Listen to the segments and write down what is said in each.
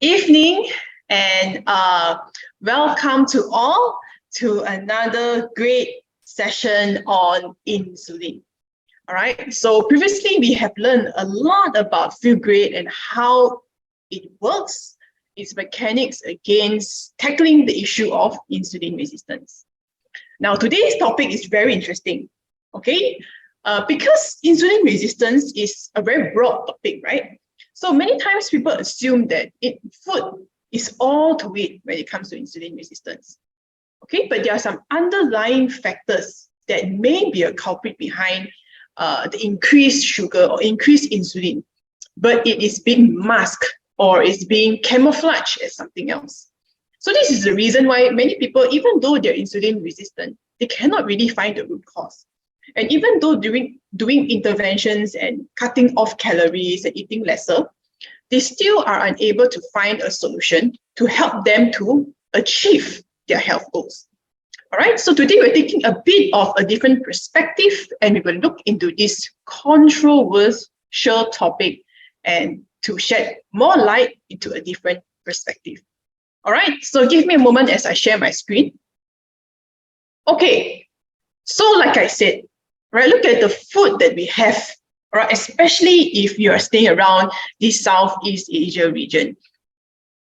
evening and welcome to all to another great session on insulin. All right, so previously we have learned a lot about Feel Great and how it works, its mechanics against tackling the issue of insulin resistance. Now, today's topic is very interesting, okay? Because insulin resistance is a very broad topic, right? So many times people assume that food is all to it when it comes to insulin resistance, okay? But there are some underlying factors that may be a culprit behind the increased sugar or increased insulin, but it is being masked or is being camouflaged as something else. So this is the reason why many people, even though they're insulin resistant, they cannot really find the root cause. And even though doing interventions and cutting off calories and eating lesser, they still are unable to find a solution to help them to achieve their health goals. All right, so today we're taking a bit of a different perspective and we will look into this controversial topic and to shed more light into a different perspective. All right, so give me a moment as I share my screen. Okay, so like I said, right, look at the food that we have, right, especially if you are staying around this Southeast Asia region.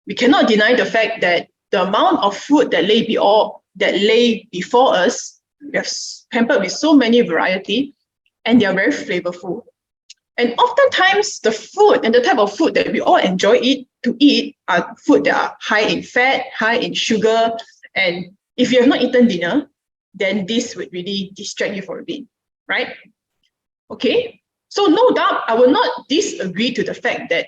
We cannot deny the fact that the amount of food that lay before us, we have pampered with so many variety, and they are very flavorful. And oftentimes, the food and the type of food that we all enjoy to eat are food that are high in fat, high in sugar. And if you have not eaten dinner, then this would really distract you for a bit, right? Okay, so no doubt, I will not disagree to the fact that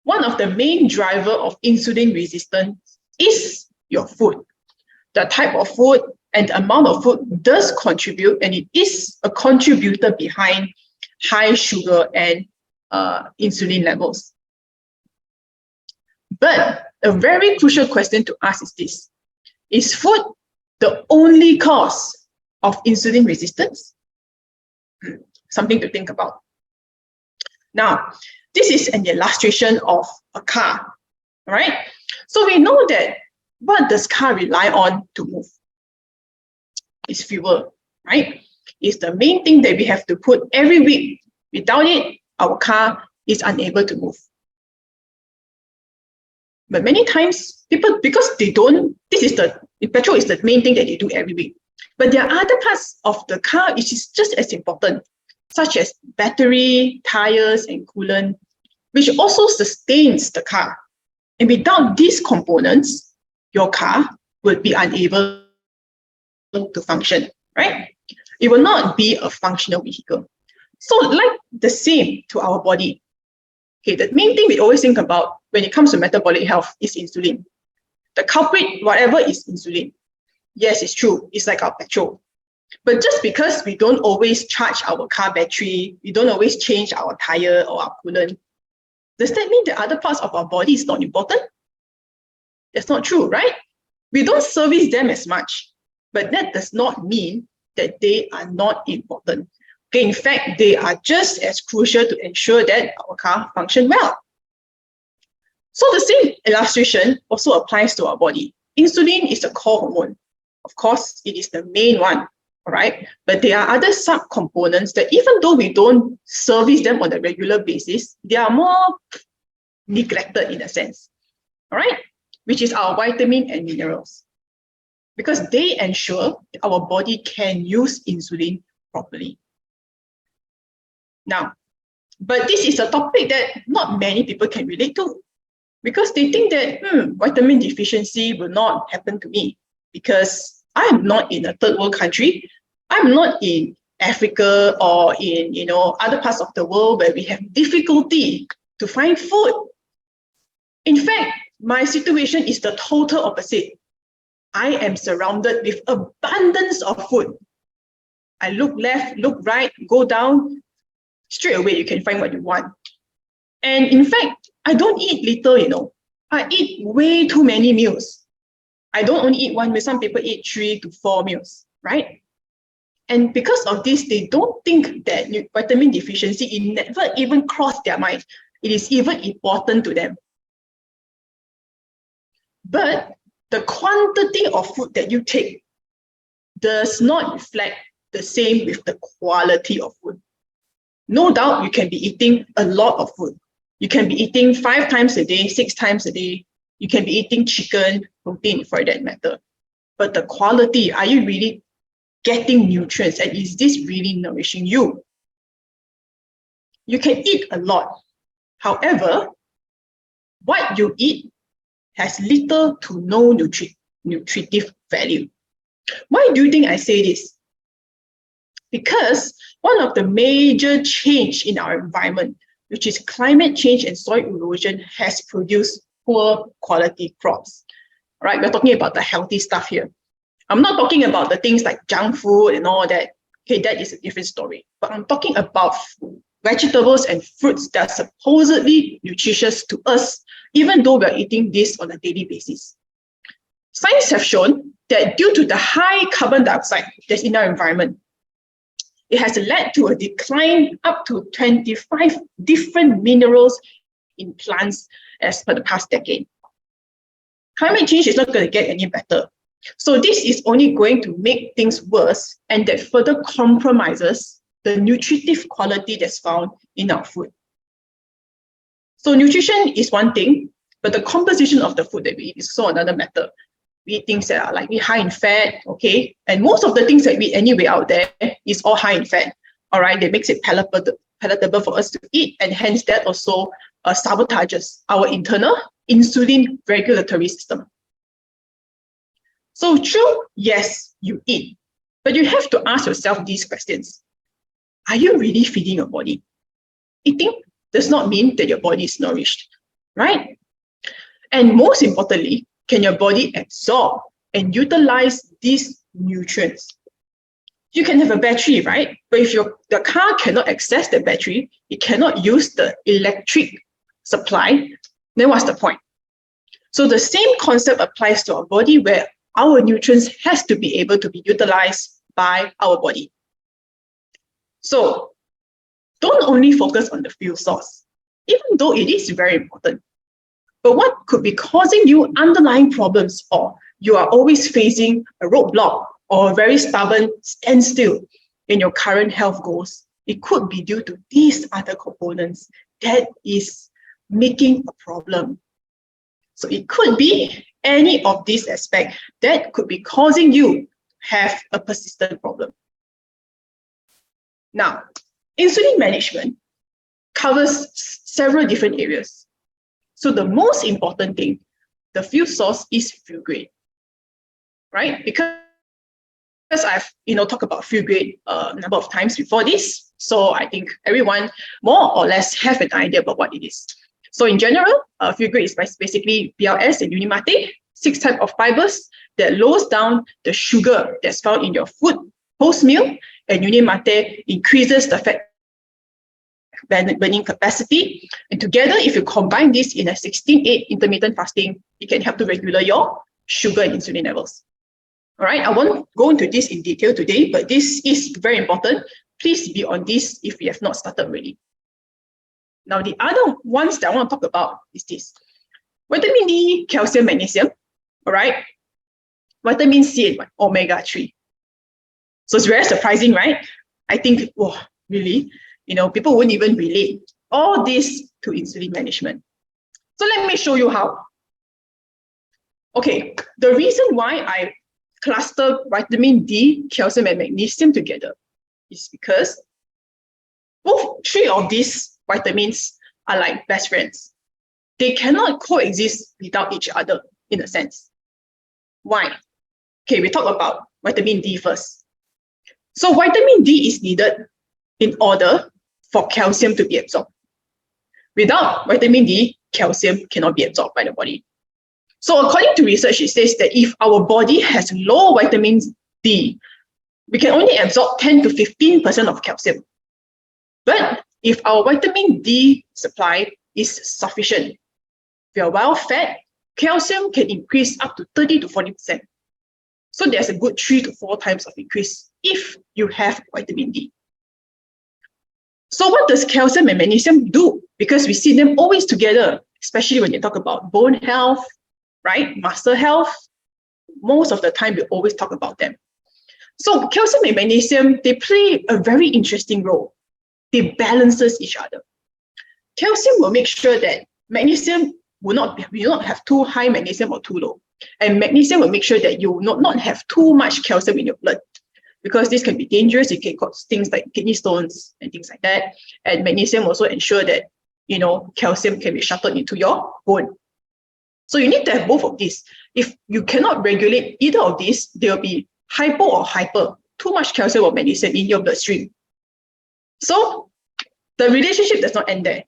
one of the main driver of insulin resistance is your food. The type of food and the amount of food does contribute, and it is a contributor behind high sugar and insulin levels. But a very crucial question to ask is this: is food the only cause of insulin resistance? Something to think about. Now, this is an illustration of a car, all right? So we know that what does car rely on to move? It's fuel, right? It's the main thing that we have to put every week. Without it, our car is unable to move. But many times, people, because they don't, petrol is the main thing that they do every week. But there are other parts of the car which is just as important, such as battery, tires, and coolant, which also sustains the car. And without these components, your car would be unable to function, right? It will not be a functional vehicle. So like the same to our body. Okay, the main thing we always think about when it comes to metabolic health is insulin. The culprit, whatever, is insulin. Yes, it's true. It's like our petrol. But just because we don't always charge our car battery, we don't always change our tire or our coolant, does that mean the other parts of our body is not important? That's not true, right? We don't service them as much, but that does not mean that they are not important. Okay, in fact, they are just as crucial to ensure that our car functions well. So the same illustration also applies to our body. Insulin is the core hormone. Of course, it is the main one, all right? But there are other subcomponents that even though we don't service them on a regular basis, they are more neglected in a sense, all right? Which is our vitamin and minerals, because they ensure that our body can use insulin properly. Now, but this is a topic that not many people can relate to, because they think that vitamin deficiency will not happen to me because I am not in a third world country. I'm not in Africa or in other parts of the world where we have difficulty to find food. In fact, my situation is the total opposite. I am surrounded with abundance of food. I look left, look right, go down, straight away you can find what you want. And in fact, I don't eat little, I eat way too many meals. I don't only eat one meal, some people eat 3 to 4 meals, right? And because of this, they don't think that vitamin deficiency, it never even crossed their mind. It is even important to them. But the quantity of food that you take does not reflect the same with the quality of food. No doubt you can be eating a lot of food. You can be eating 5 times a day, 6 times a day. You can be eating chicken, protein for that matter. But the quality, are you really getting nutrients? And is this really nourishing you? You can eat a lot. However, what you eat has little to no nutritive value. Why do you think I say this? Because one of the major change in our environment, which is climate change and soil erosion, has produced poor quality crops. Right? We're talking about the healthy stuff here. I'm not talking about the things like junk food and all that. Okay, that is a different story. But I'm talking about vegetables and fruits that are supposedly nutritious to us, even though we're eating this on a daily basis. Science have shown that due to the high carbon dioxide that's in our environment, it has led to a decline up to 25 different minerals in plants as per the past decade. Climate change is not going to get any better. So this is only going to make things worse, and that further compromises the nutritive quality that's found in our food. So nutrition is one thing, but the composition of the food that we eat is also another matter. We eat things that are likely high in fat, okay? And most of the things that we eat anyway out there is all high in fat, all right? That makes it palatable for us to eat, and hence that also sabotages our internal insulin regulatory system. So true, yes, you eat, but you have to ask yourself these questions. Are you really feeding your body? Eating does not mean that your body is nourished, right? And most importantly, can your body absorb and utilize these nutrients? You can have a battery, right? But if the car cannot access the battery, it cannot use the electric supply, then what's the point? So the same concept applies to our body, where our nutrients has to be able to be utilized by our body. So don't only focus on the fuel source, even though it is very important. But what could be causing you underlying problems, or you are always facing a roadblock or a very stubborn standstill in your current health goals? It could be due to these other components that is making a problem. So it could be any of these aspects that could be causing you have a persistent problem. Now, insulin management covers several different areas. So the most important thing, the fuel source is fuel grade, right? Because I've talked about fuel grade a number of times before this, so I think everyone more or less have an idea about what it is. So in general, fuel grade is basically BLS and Unimate, 6 types of fibers that lowers down the sugar that's found in your food post-meal, and Unimate increases the fat burning capacity. And together, if you combine this in a 16-8 intermittent fasting, it can help to regulate your sugar and insulin levels. All right, I won't go into this in detail today, but this is very important. Please be on this if you have not started already. Now, the other ones that I want to talk about is this. Vitamin D, calcium, magnesium, all right? Vitamin C and omega-3. So it's very surprising, right? I think, oh, really? People wouldn't even relate all this to insulin management. So let me show you how. Okay, the reason why I cluster vitamin D, calcium, and magnesium together is because both 3 of these vitamins are like best friends. They cannot coexist without each other, in a sense. Why? Okay, we talk about vitamin D first. So vitamin D is needed in order for calcium to be absorbed. Without vitamin D, calcium cannot be absorbed by the body. So according to research, it says that if our body has low vitamin D, we can only absorb 10 to 15% of calcium. But if our vitamin D supply is sufficient, we are well fed, calcium can increase up to 30 to 40%. So there's a good 3 to 4 times of increase if you have vitamin D. So what does calcium and magnesium do? Because we see them always together, especially when you talk about bone health, right? Muscle health, most of the time we always talk about them. So calcium and magnesium, they play a very interesting role. They balances each other. Calcium will make sure that magnesium will not have too high magnesium or too low. And magnesium will make sure that you will not have too much calcium in your blood, because this can be dangerous. It can cause things like kidney stones and things like that. And magnesium also ensure that, calcium can be shuttled into your bone. So you need to have both of these. If you cannot regulate either of these, there will be hypo or hyper, too much calcium or magnesium in your bloodstream. So the relationship does not end there.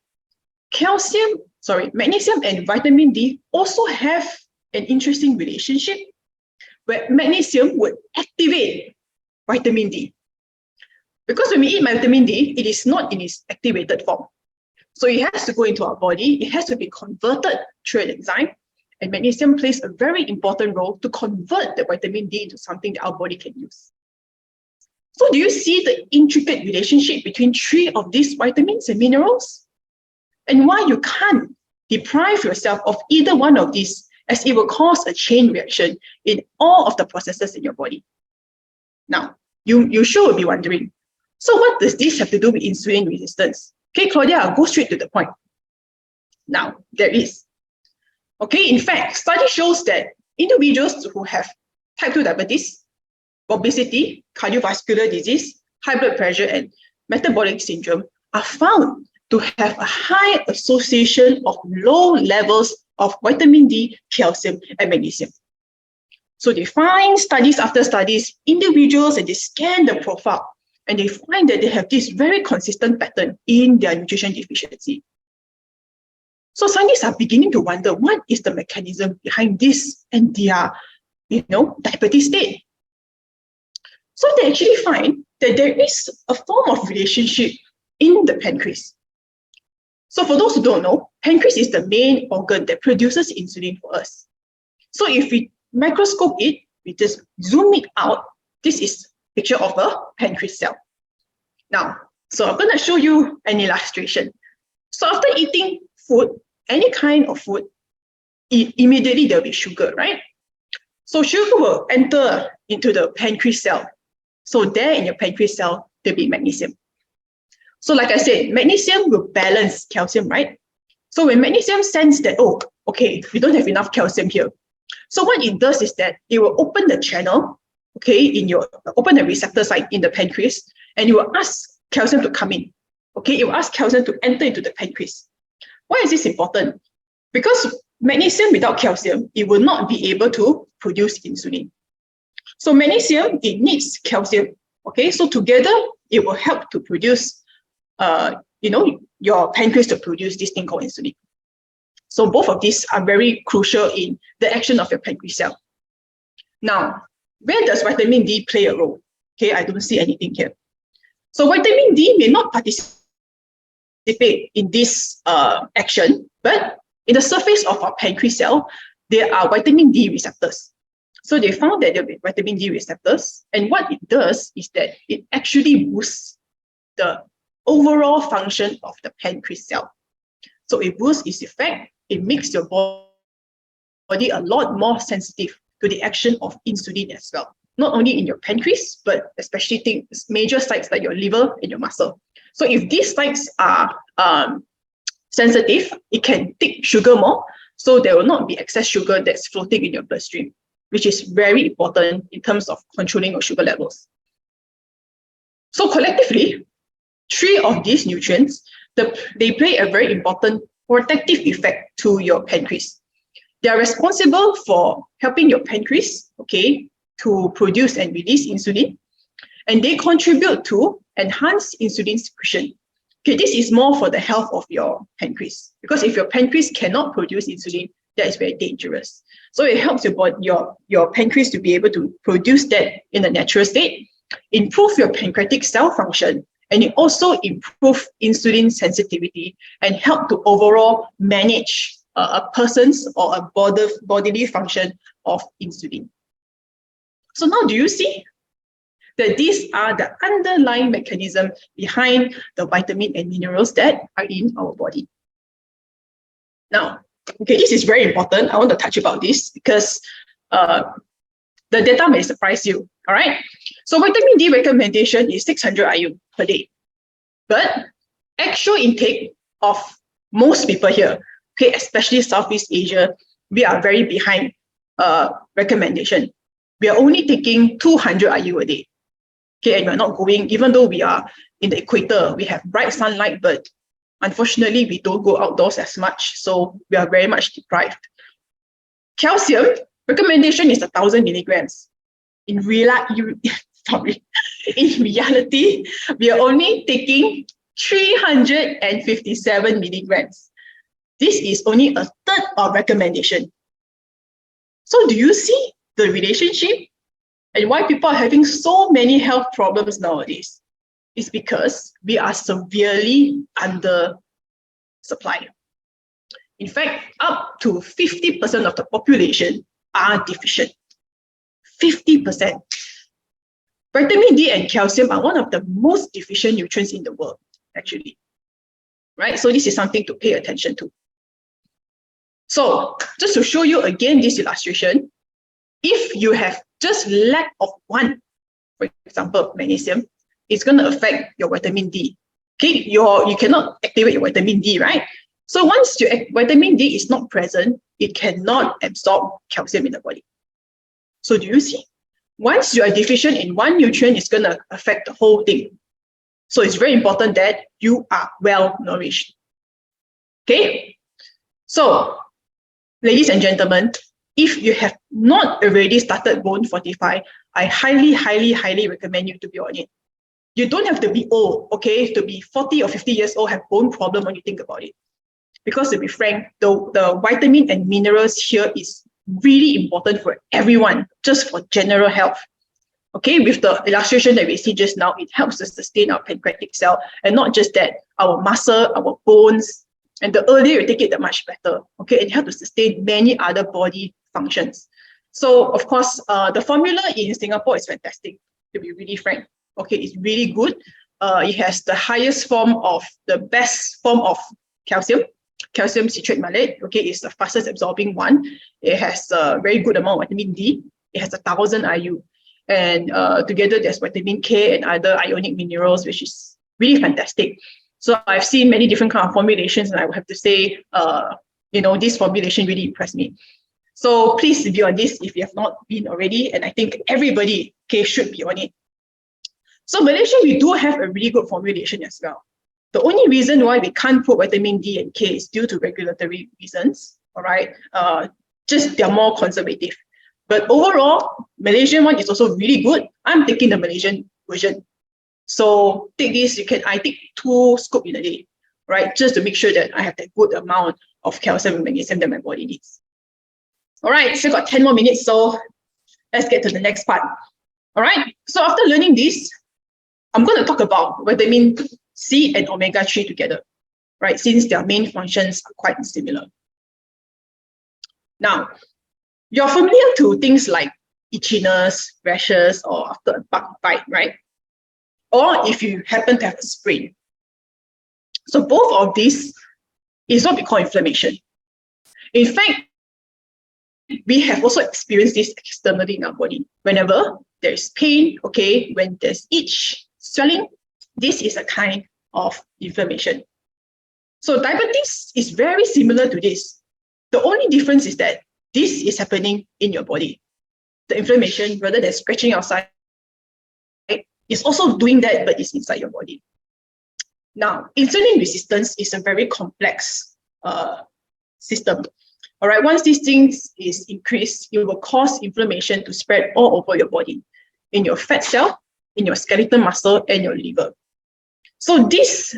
Magnesium and vitamin D also have an interesting relationship where magnesium would activate vitamin D. Because when we eat vitamin D, it is not in its activated form. So it has to go into our body, it has to be converted through an enzyme, and magnesium plays a very important role to convert the vitamin D into something that our body can use. So do you see the intricate relationship between three of these vitamins and minerals? And why you can't deprive yourself of either one of these, as it will cause a chain reaction in all of the processes in your body. Now, you sure will be wondering, so what does this have to do with insulin resistance? Okay, Claudia, I'll go straight to the point. Now, there is. Okay, in fact, study shows that individuals who have type 2 diabetes, obesity, cardiovascular disease, high blood pressure, and metabolic syndrome are found to have a high association of low levels of vitamin D, calcium, and magnesium. So they find studies after studies, individuals, and they scan the profile, and they find that they have this very consistent pattern in their nutrition deficiency. So scientists are beginning to wonder, what is the mechanism behind this and their, diabetes state? So they actually find that there is a form of relationship in the pancreas. So for those who don't know, pancreas is the main organ that produces insulin for us. So if we microscope it, we just zoom it out, this is a picture of a pancreas cell. Now, so I'm going to show you an illustration. So after eating food, any kind of food, immediately there will be sugar, right? So sugar will enter into the pancreas cell. So there in your pancreas cell, there will be magnesium. So like I said, magnesium will balance calcium, right? So when magnesium senses that, oh, okay, we don't have enough calcium here. So what it does is that it will open the channel, okay, open the receptor site in the pancreas, and it will ask calcium to come in. Okay, it will ask calcium to enter into the pancreas. Why is this important? Because magnesium without calcium, it will not be able to produce insulin. So magnesium, it needs calcium. Okay, so together it will help to produce, your pancreas to produce this thing called insulin. So both of these are very crucial in the action of your pancreas cell. Now, where does vitamin D play a role? Okay, I don't see anything here. So vitamin D may not participate in this action, but in the surface of our pancreas cell, there are vitamin D receptors. So they found that there are vitamin D receptors, and what it does is that it actually boosts the overall function of the pancreas cell. So it boosts its effect, it makes your body a lot more sensitive to the action of insulin as well. Not only in your pancreas, but especially things, major sites like your liver and your muscle. So if these sites are sensitive, it can take sugar more, so there will not be excess sugar that's floating in your bloodstream, which is very important in terms of controlling your sugar levels. So collectively, three of these nutrients, they play a very important protective effect to your pancreas. They are responsible for helping your pancreas, okay, to produce and release insulin, and they contribute to enhance insulin secretion. Okay, this is more for the health of your pancreas, because if your pancreas cannot produce insulin, that is very dangerous. So it helps your pancreas to be able to produce that in a natural state, improve your pancreatic cell function, and it also improve insulin sensitivity and help to overall manage a person's or a bodily function of insulin. So now do you see that these are the underlying mechanism behind the vitamin and minerals that are in our body? Now, Okay, this is very important. I want to touch about this because the data may surprise you. All right. So vitamin D recommendation is 600 IU per day. But actual intake of most people here, okay, especially Southeast Asia, we are very behind recommendation. We are only taking 200 IU a day. Okay, and we're not going, even though we are in the equator, we have bright sunlight, but unfortunately, we don't go outdoors as much. So we are very much deprived. Calcium recommendation is 1,000 milligrams. In reality, we are only taking 357 milligrams. This is only a third of recommendation. So do you see the relationship and why people are having so many health problems nowadays? It's because we are severely under supply. In fact, up to 50% of the population are deficient. 50%. Vitamin D and calcium are one of the most deficient nutrients in the world, actually. Right? So this is something to pay attention to. So just to show you again this illustration, if you have just lack of one, for example, magnesium, it's going to affect your vitamin D. Okay, you cannot activate your vitamin D, right? So once your vitamin D is not present, it cannot absorb calcium in the body. So do you see? Once you are deficient in one nutrient, it's going to affect the whole thing. So it's very important that you are well nourished. Okay? So, ladies and gentlemen, if you have not already started Bone Fortify, I highly, highly, highly recommend you to be on it. You don't have to be old, okay? To be 40 or 50 years old, have bone problem when you think about it. Because to be frank, the vitamin and minerals here is really important for everyone, just for general health. Okay, with the illustration that we see just now, it helps to sustain our pancreatic cell, and not just that, our muscle, our bones, and the earlier you take it, the much better. Okay, it helps to sustain many other body functions. So, of course, the formula in Singapore is fantastic, to be really frank. Okay, it's really good. It has the highest form of, the best form of calcium citrate malate. Okay, it's the fastest absorbing one. It has a very good amount of vitamin D. It has 1,000 IU. And together there's vitamin K and other ionic minerals, which is really fantastic. So I've seen many different kind of formulations, and I would have to say, this formulation really impressed me. So please be on this if you have not been already, and I think everybody should be on it. So Malaysia, we do have a really good formulation as well. The only reason why we can't put vitamin D and K is due to regulatory reasons. All right, just they're more conservative. But overall, Malaysian one is also really good. I'm taking the Malaysian version. So take this, I take 2 scoops in a day, right? Just to make sure that I have that good amount of calcium and magnesium that my body needs. All right, so got 10 more minutes, so let's get to the next part. All right, so after learning this, I'm going to talk about vitamin C and omega-3 together, right? Since their main functions are quite similar. Now, you're familiar to things like itchiness, rashes, or after a bug bite, right? Or if you happen to have a sprain. So both of these is what we call inflammation. In fact, we have also experienced this externally in our body. Whenever there's pain, okay, when there's itch, swelling, this is a kind of inflammation. So diabetes is very similar to this. The only difference is that this is happening in your body. The inflammation, rather than scratching outside, is also doing that, but it's inside your body. Now, insulin resistance is a very complex system. All right, once these things is increased, it will cause inflammation to spread all over your body, in your fat cell, in your skeletal muscle, and your liver. So this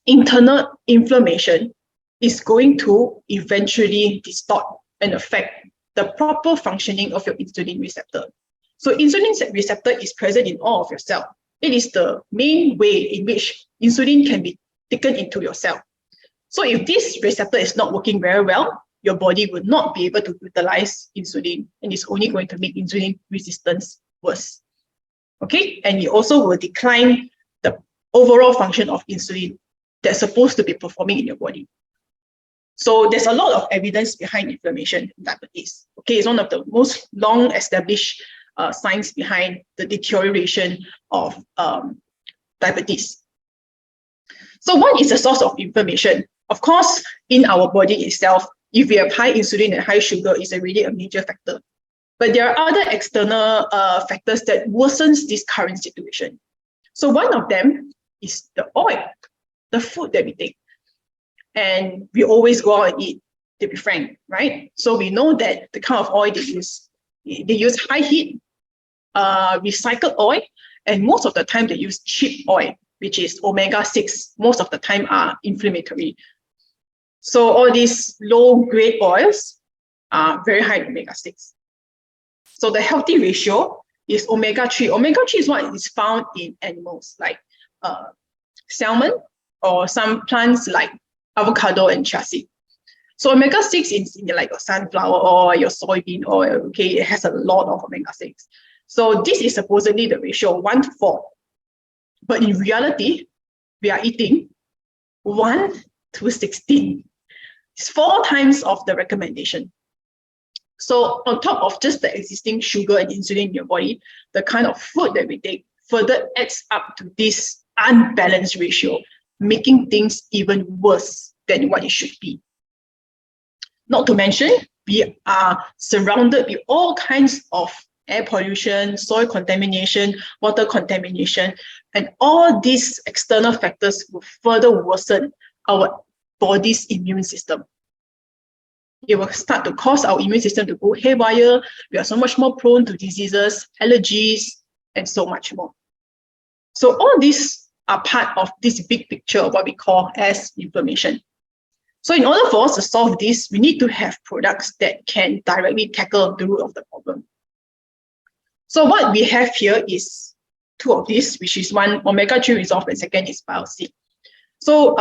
internal inflammation is going to eventually distort and affect the proper functioning of your insulin receptor. So insulin receptor is present in all of your cells. It is the main way in which insulin can be taken into your cell. So if this receptor is not working very well, your body will not be able to utilize insulin, and it's only going to make insulin resistance worse. Okay, and it also will decline the overall function of insulin that's supposed to be performing in your body. So there's a lot of evidence behind inflammation in diabetes. Okay, it's one of the most long established science behind the deterioration of diabetes. So what is the source of inflammation? Of course, in our body itself, if we have high insulin and high sugar, it's already a major factor. But there are other external factors that worsens this current situation. So one of them is the oil, the food that we take. And we always go out and eat, to be frank, right? So we know that the kind of oil they use high heat, recycled oil, and most of the time they use cheap oil, which is omega-6, most of the time are inflammatory. So all these low-grade oils are very high in omega-6. So the healthy ratio is omega-3. Omega-3 is what is found in animals like salmon or some plants like avocado and chia seed. So omega-6 is in like your sunflower oil, your soybean oil, okay? It has a lot of omega-6. So this is supposedly the ratio 1:4. But in reality, we are eating 1:16. It's 4 times of the recommendation. So on top of just the existing sugar and insulin in your body, the kind of food that we take further adds up to this unbalanced ratio, making things even worse than what it should be. Not to mention, we are surrounded with all kinds of air pollution, soil contamination, water contamination, and all these external factors will further worsen our body's immune system. It will start to cause our immune system to go haywire. We are so much more prone to diseases, allergies, and so much more. So all these are part of this big picture of what we call as inflammation. So in order for us to solve this, we need to have products that can directly tackle the root of the problem. So what we have here is 2 of these, which is one omega-3 resolve and second is biosyn. So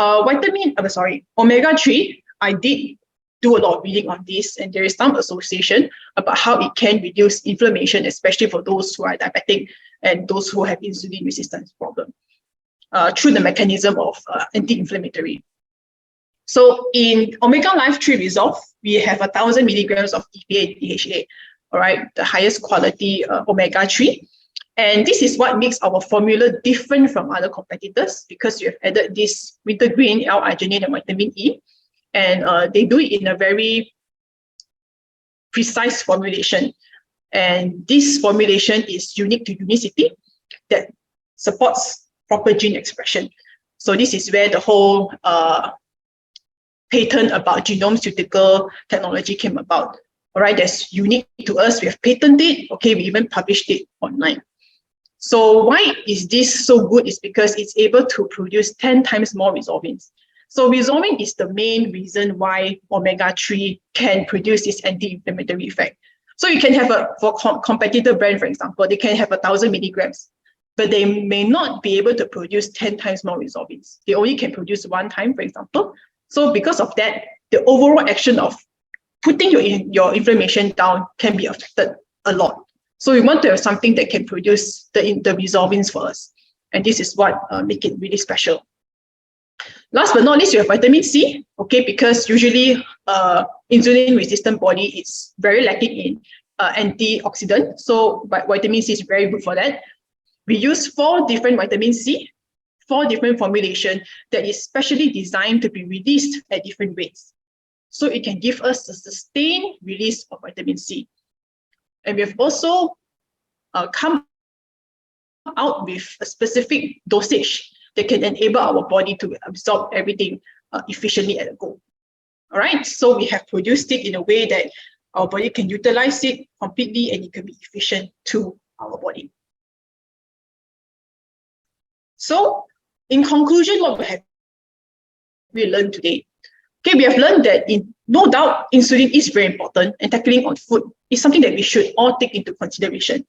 omega-3, I did do a lot of reading on this, and there is some association about how it can reduce inflammation, especially for those who are diabetic and those who have insulin resistance problem through the mechanism of anti-inflammatory. So in Omega Life 3 Resolve, we have 1,000 milligrams of EPA and DHA, all right, the highest quality omega-3. And this is what makes our formula different from other competitors because we have added this wintergreen, L-arginine, and vitamin E. And they do it in a very precise formulation. And this formulation is unique to Unicity that supports proper gene expression. So this is where the whole patent about genome-ceutical technology came about. All right, that's unique to us. We have patented it. Okay, we even published it online. So why is this so good? Is because it's able to produce 10 times more resolvins. So resolvin is the main reason why omega-3 can produce this anti-inflammatory effect. So you can have for competitor brand, for example, they can have 1,000 milligrams, but they may not be able to produce 10 times more resolvins. They only can produce 1 time, for example. So because of that, the overall action of putting your inflammation down can be affected a lot. So we want to have something that can produce the resolvins for us. And this is what make it really special. Last but not least, you have vitamin C, okay, because usually insulin-resistant body is very lacking in antioxidant. So vitamin C is very good for that. We use 4 different vitamin C, 4 different formulations that is specially designed to be released at different rates. So it can give us a sustained release of vitamin C. And we have also come out with a specific dosage that can enable our body to absorb everything efficiently at a go. All right, so we have produced it in a way that our body can utilize it completely and it can be efficient to our body. So in conclusion, what have we learned today? Okay, we have learned that no doubt insulin is very important and tackling on food is something that we should all take into consideration.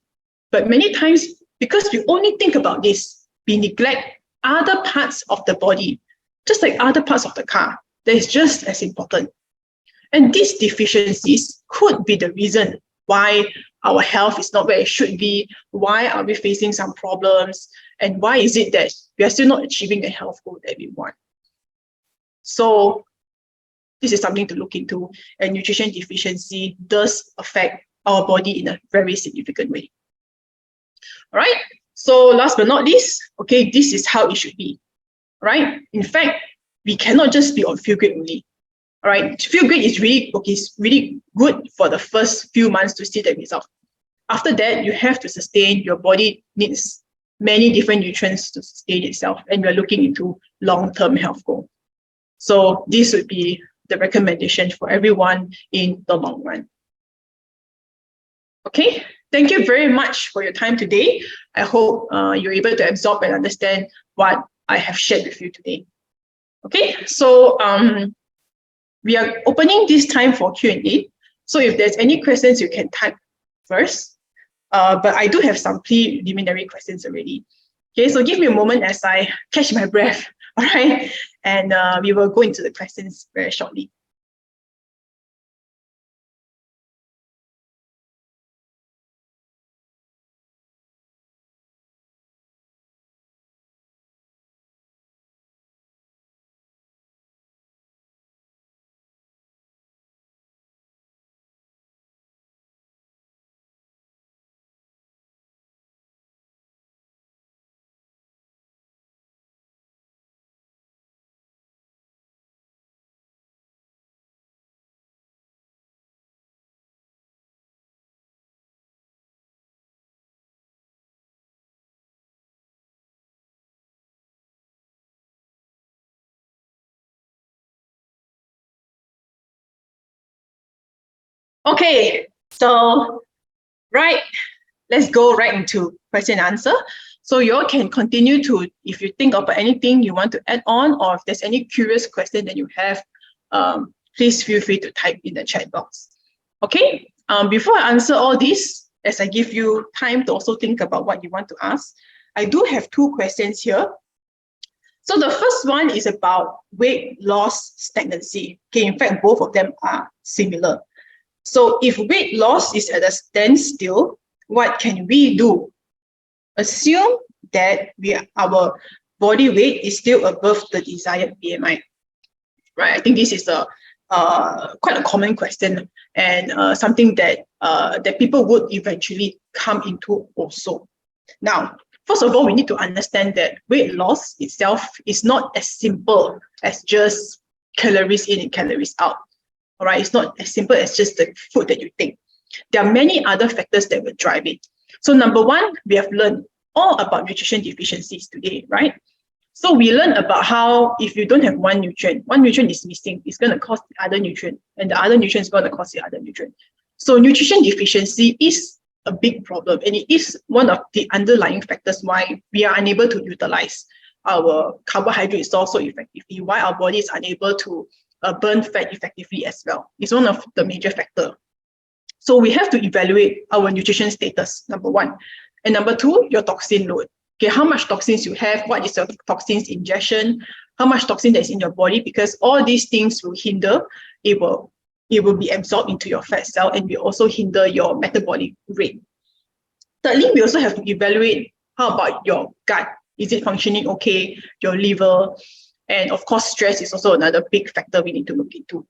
But many times, because we only think about this, we neglect other parts of the body, just like other parts of the car, that is just as important. And these deficiencies could be the reason why our health is not where it should be, why are we facing some problems, and why is it that we are still not achieving the health goal that we want. So this is something to look into, and nutrition deficiency does affect our body in a very significant way. All right. So last but not least, okay, this is how it should be, right? In fact, we cannot just be on feel great only. All right, feel great is really okay, it's really good for the first few months to see the result. After that, you have to sustain. Your body needs many different nutrients to sustain itself, and we're looking into long-term health goal. So this would be the recommendation for everyone in the long run. Okay, thank you very much for your time today. I hope you're able to absorb and understand what I have shared with you today. Okay, so we are opening this time for Q&A. So if there's any questions, you can type first. But I do have some preliminary questions already. Okay, so give me a moment as I catch my breath, all right? And we will go into the questions very shortly. Okay, so right, let's go right into question and answer. So you all can continue to, if you think of anything you want to add on, or if there's any curious question that you have, please feel free to type in the chat box. Okay, before I answer all this, as I give you time to also think about what you want to ask, I do have two questions here. So the first one is about weight loss stagnancy. Okay, in fact, both of them are similar. So if weight loss is at a standstill, what can we do? Assume that our body weight is still above the desired BMI. Right? I think this is quite a common question, and something that that people would eventually come into also. Now, first of all, we need to understand that weight loss itself is not as simple as just calories in and calories out. All right, it's not as simple as just the food that you take. There are many other factors that will drive it. So number one, we have learned all about nutrition deficiencies today, right? So we learned about how if you don't have one nutrient is missing, it's going to cause the other nutrient, and the other nutrient is going to cause the other nutrient. So nutrition deficiency is a big problem, and it is one of the underlying factors why we are unable to utilize our carbohydrate source so effectively, why our body is unable to burn fat effectively as well. It's one of the major factors. So we have to evaluate our nutrition status, number one. And number two, your toxin load. Okay, how much toxins you have, what is your toxins ingestion, how much toxin that is in your body, because all these things will hinder, it will be absorbed into your fat cell, and will also hinder your metabolic rate. Thirdly, we also have to evaluate how about your gut. Is it functioning okay? Your liver, and of course, stress is also another big factor we need to look into.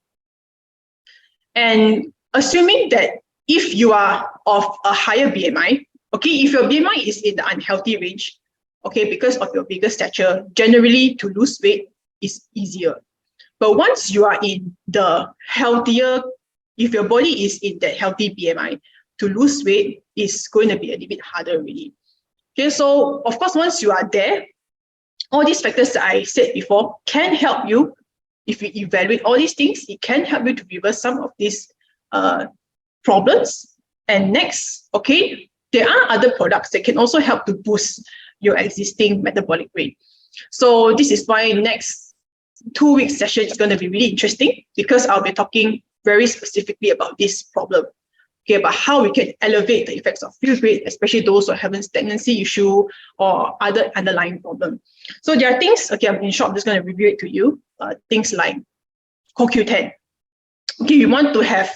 And assuming that if you are of a higher BMI, okay, if your BMI is in the unhealthy range, okay, because of your bigger stature, generally to lose weight is easier. But once you are in the healthier, if your body is in that healthy BMI, to lose weight is going to be a little bit harder really. Okay, so of course, once you are there, all these factors that I said before can help you. If you evaluate all these things, it can help you to reverse some of these problems. And next, okay, there are other products that can also help to boost your existing metabolic rate. So this is why next 2 week session is going to be really interesting, because I'll be talking very specifically about this problem. Okay, about how we can elevate the effects of feel great, especially those who have a stagnancy issue or other underlying problem. So there are things, okay, in short, I'm just going to review it to you. Things like CoQ10. Okay, you want to have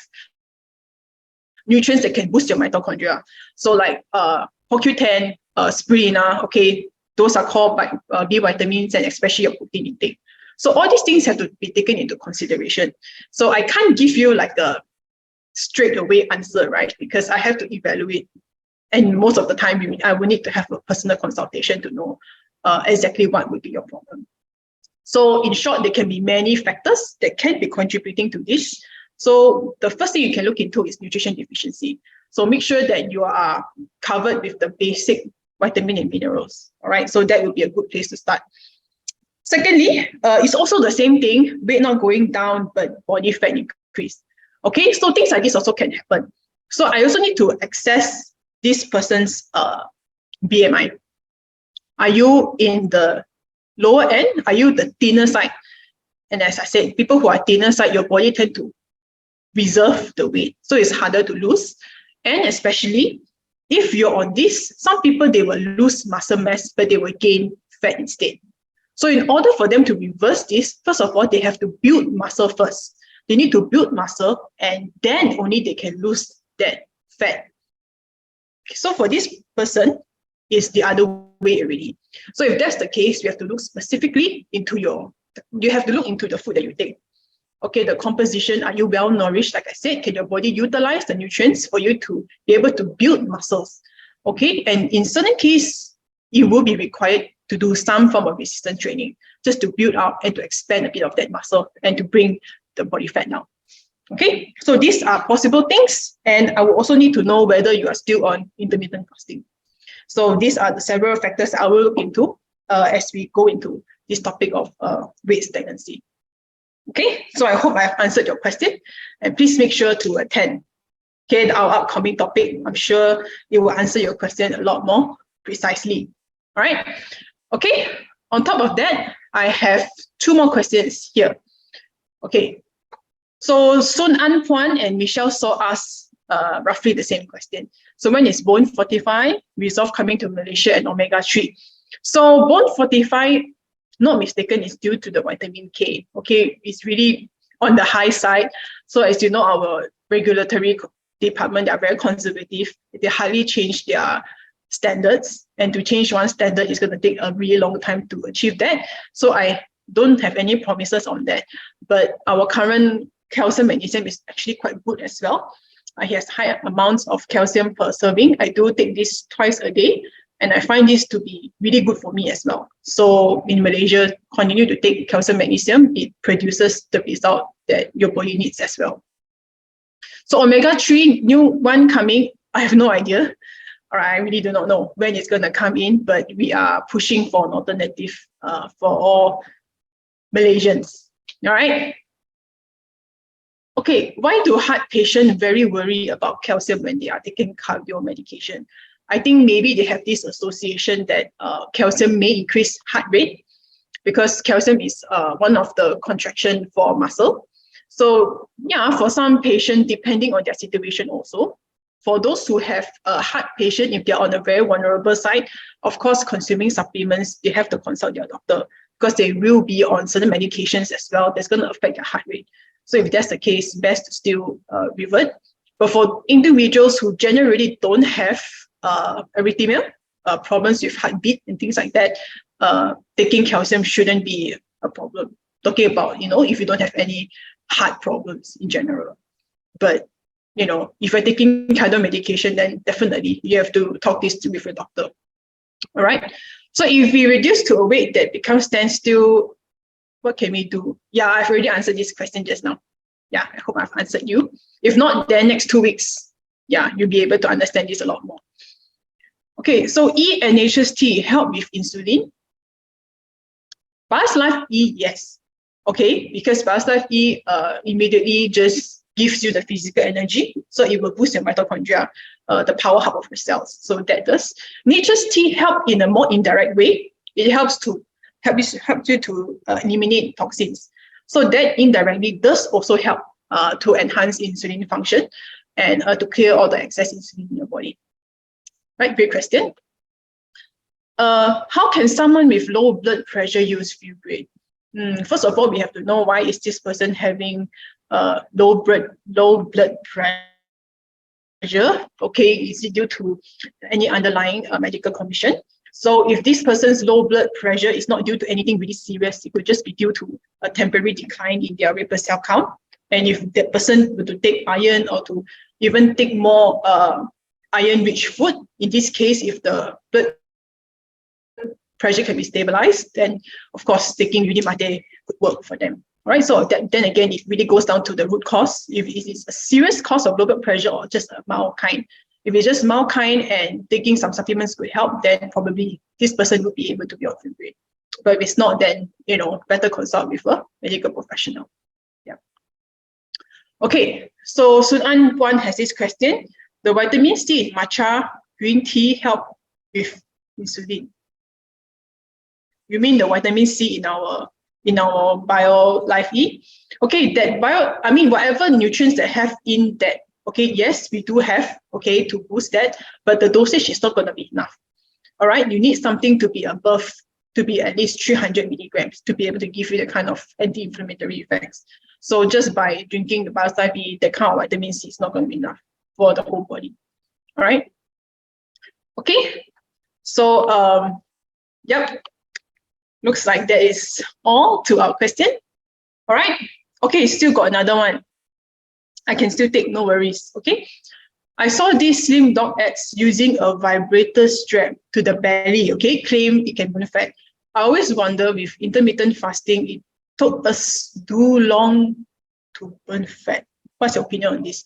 nutrients that can boost your mitochondria. So like CoQ10, spirulina, okay, those are called by B vitamins, and especially your protein intake. So all these things have to be taken into consideration. So I can't give you like a straight away answer, right? Because I have to evaluate. And most of the time, I will need to have a personal consultation to know exactly what would be your problem. So in short, there can be many factors that can be contributing to this. So the first thing you can look into is nutrition deficiency. So make sure that you are covered with the basic vitamin and minerals. All right, so that would be a good place to start. Secondly, it's also the same thing, weight not going down, but body fat increase. Okay, so things like this also can happen. So I also need to assess this person's BMI. Are you in the lower end? Are you the thinner side? And as I said, people who are thinner side, your body tend to reserve the weight. So it's harder to lose. And especially if you're on this, some people, they will lose muscle mass, but they will gain fat instead. So in order for them to reverse this, first of all, they have to build muscle first. They need to build muscle, and then only they can lose that fat. So for this person, it's the other way already. So if that's the case, you have to look specifically into the food that you take. Okay, the composition, are you well nourished? Like I said, can your body utilize the nutrients for you to be able to build muscles? Okay, and in certain cases, you will be required to do some form of resistance training just to build up and to expand a bit of that muscle and to bring the body fat down. Okay, so these are possible things, and I will also need to know whether you are still on intermittent fasting. So these are the several factors I will look into as we go into this topic of weight stagnancy. Okay, so I hope I've answered your question, and please make sure to attend. Okay, our upcoming topic, I'm sure it will answer your question a lot more precisely. All right, okay, on top of that, I have two more questions here. Okay, so Sun An Huan and Michelle saw us roughly the same question. So when is Bone Fortify Resolve coming to Malaysia and Omega-3? So Bone Fortify, not mistaken, is due to the vitamin K. Okay, it's really on the high side. So as you know, our regulatory department, they are very conservative. They hardly change their standards, and to change one standard is going to take a really long time to achieve that. So I don't have any promises on that. But our current calcium magnesium is actually quite good as well. It has high amounts of calcium per serving. I do take this twice a day, and I find this to be really good for me as well. So in Malaysia, continue to take calcium magnesium. It produces the result that your body needs as well. So omega-3, new one coming, I have no idea. Or I really do not know when it's going to come in, but we are pushing for an alternative for all Malaysians. All right. Okay, why do heart patients very worry about calcium when they are taking cardio medication? I think maybe they have this association that calcium may increase heart rate, because calcium is one of the contraction for muscle. So yeah, for some patients, depending on their situation also, for those who have a heart patient, if they're on a very vulnerable side, of course, consuming supplements, they have to consult their doctor, because they will be on certain medications as well that's going to affect their heart rate. So if that's the case, best to still revert. But for individuals who generally don't have arrhythmia, problems with heartbeat and things like that, taking calcium shouldn't be a problem. Talking about, if you don't have any heart problems in general. But, if you're taking cardio medication, then definitely you have to talk this with your doctor. All right. So if we reduce to a weight that becomes standstill, what can we do? Yeah, I've already answered this question just now. Yeah, I hope I've answered you. If not, then next 2 weeks, yeah, you'll be able to understand this a lot more. Okay, so E and HST help with insulin. Fast Life E, yes. Okay, because Fast Life E immediately just gives you the physical energy. So it will boost your mitochondria, the power hub of your cells. So that does. Nature's T help in a more indirect way. It helps you to eliminate toxins. So that indirectly does also help to enhance insulin function and to clear all the excess insulin in your body. Right, great question. How can someone with low blood pressure use Fubrate? First of all, we have to know why is this person having low blood pressure. Okay, is it due to any underlying medical condition? So if this person's low blood pressure is not due to anything really serious, it could just be due to a temporary decline in their red blood cell count. And if that person were to take iron or to even take more iron-rich food, in this case, if the blood pressure can be stabilized, then of course taking uni mate could work for them. All right, so then again, it really goes down to the root cause. If it is a serious cause of low blood pressure or just a mild kind. If it's just mild kind and taking some supplements could help, then probably this person would be able to be on field grade. But if it's not, then better consult with a medical professional. Yeah. Okay, so Sun An Wan has this question: the vitamin C in matcha green tea help with insulin? You mean the vitamin C in our Bio Life E? Okay, whatever nutrients that have in that. Okay, yes, we do have, to boost that, but the dosage is not going to be enough. All right, you need something to be above, to be at least 300 milligrams to be able to give you the kind of anti-inflammatory effects. So just by drinking the Bio-Life, that kind of vitamin C is not going to be enough for the whole body. All right. Okay. So, yep. Looks like that is all to our question. All right. Okay, still got another one. I can still take, no worries. Okay. I saw these slim dog ads using a vibrator strap to the belly. Okay, claim it can burn fat. I always wonder with intermittent fasting, it took us too long to burn fat. What's your opinion on this?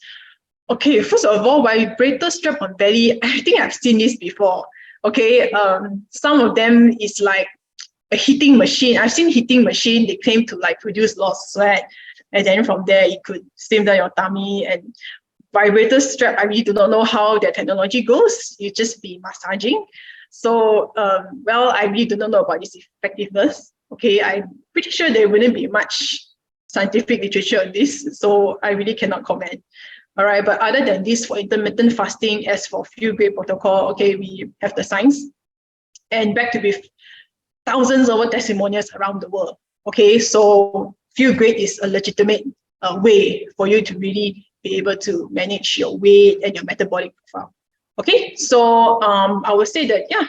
Okay, first of all, vibrator strap on belly, I think I've seen this before. Okay, some of them is like a heating machine. I've seen heating machine, they claim to like produce lots of sweat. And then from there, it could slim down your tummy. And vibrator strap, I really do not know how their technology goes. You just be massaging. So, I really do not know about this effectiveness. Okay, I'm pretty sure there wouldn't be much scientific literature on this. So I really cannot comment. All right, but other than this, for intermittent fasting, as for field grade protocol, okay, we have the science. And back to with thousands of testimonials around the world. Okay, so field grade is a legitimate way for you to really be able to manage your weight and your metabolic profile. Okay, so I would say that, yeah,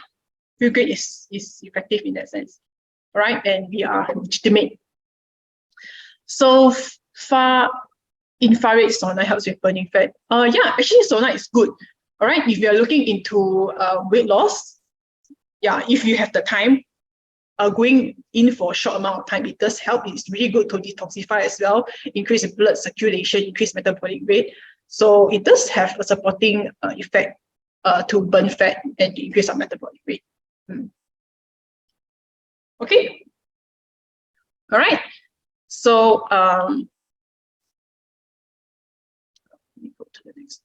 field grade is effective in that sense. All right, and we are legitimate. So infrared sauna helps with burning fat. Yeah, actually sauna is good. All right, if you're looking into weight loss, yeah, if you have the time, going in for a short amount of time, it does help. It's really good to detoxify as well, increase blood circulation, increase metabolic rate. So it does have a supporting effect to burn fat and to increase our metabolic rate. Okay. All right. So let me go to the next.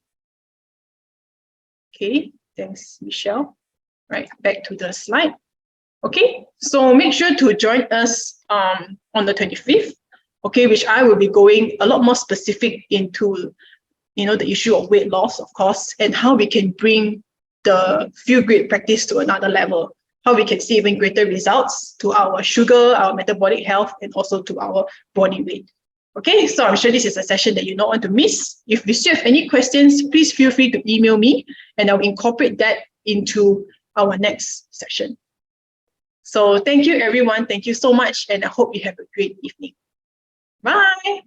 Okay. Thanks, Michelle. Right. Back to the slide. Okay, so make sure to join us on the 25th, okay, which I will be going a lot more specific into, the issue of weight loss, of course, and how we can bring the field grade practice to another level, how we can see even greater results to our sugar, our metabolic health, and also to our body weight. Okay, so I'm sure this is a session that you don't want to miss. If you still have any questions, please feel free to email me, and I'll incorporate that into our next session. So thank you, everyone. Thank you so much. And I hope you have a great evening. Bye.